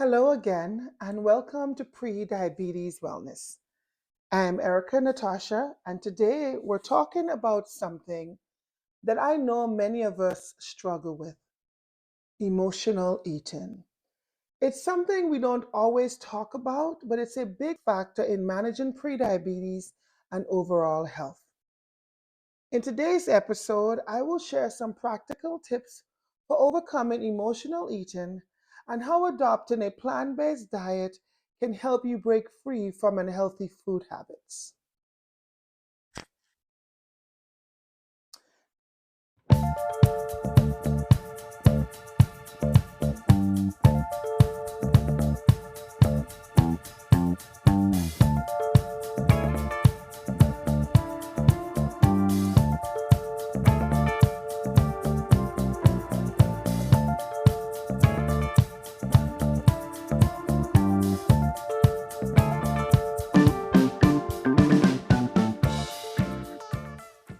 Hello again, and welcome to Pre-Diabetes Wellness. I'm Erica Natasha, and today we're talking about something that I know many of us struggle with: emotional eating. It's something we don't always talk about, but it's a big factor in managing prediabetes and overall health. In today's episode, I will share some practical tips for overcoming emotional eating and how adopting a plant based diet can help you break free from unhealthy food habits.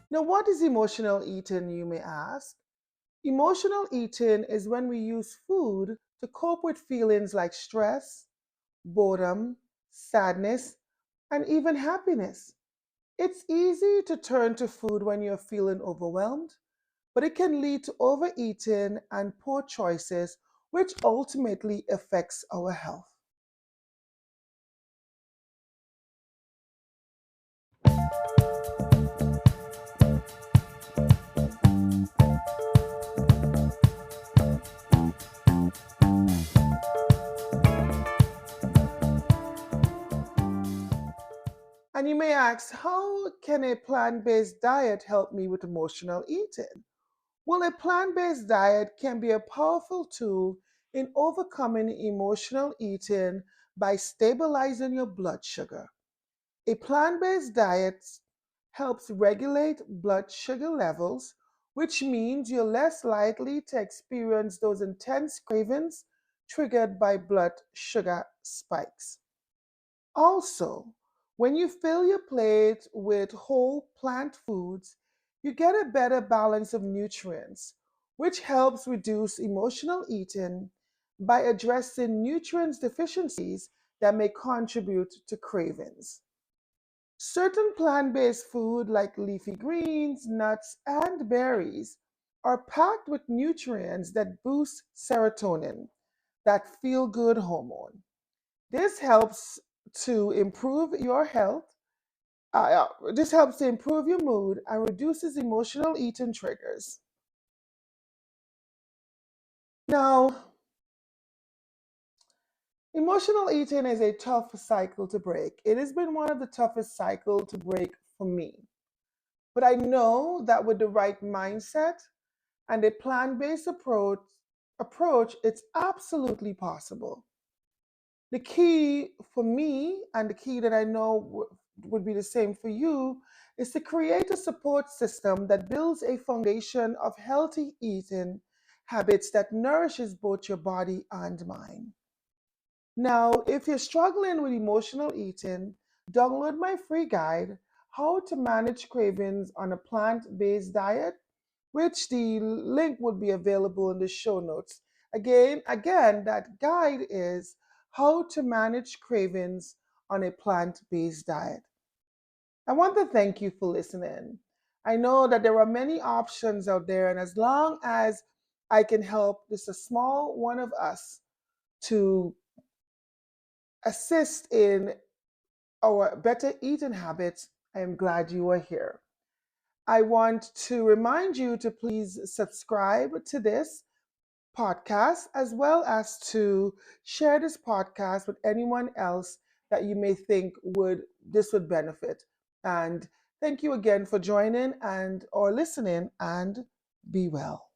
Now, what is emotional eating, you may ask? Emotional eating is when we use food to cope with feelings like stress, boredom, sadness, and even happiness. It's easy to turn to food when you're feeling overwhelmed, but it can lead to overeating and poor choices, which ultimately affects our health. And you may ask, how can a plant based diet help me with emotional eating? Well, a plant based diet can be a powerful tool in overcoming emotional eating by stabilizing your blood sugar. A plant based diet helps regulate blood sugar levels, which means you're less likely to experience those intense cravings triggered by blood sugar spikes. Also, when you fill your plate with whole plant foods, you get a better balance of nutrients, which helps reduce emotional eating by addressing nutrients deficiencies that may contribute to cravings. Certain plant based food like leafy greens, nuts, and berries are packed with nutrients that boost serotonin, that feel good hormone. This helps to improve your health. This helps to improve your mood and reduces emotional eating triggers. Now, emotional eating is a tough cycle to break. It has been one of the toughest cycles to break for me. But I know that with the right mindset and a plant-based approach, it's absolutely possible. The key for me, and the key that I know would be the same for you, is to create a support system that builds a foundation of healthy eating habits that nourishes both your body and mind. Now, if you're struggling with emotional eating, download my free guide, How to Manage Cravings on a Plant-Based Diet, which the link would be available in the show notes. Again, that guide is How to Manage Cravings on a Plant-Based Diet. I want to thank you for listening. I know that there are many options out there, and as long as I can help just a small one of us to assist in our better eating habits, I am glad you are here. I want to remind you to please subscribe to this podcast as well as to share this podcast with anyone else that you may think would benefit. And thank you again for joining and or listening, and be well.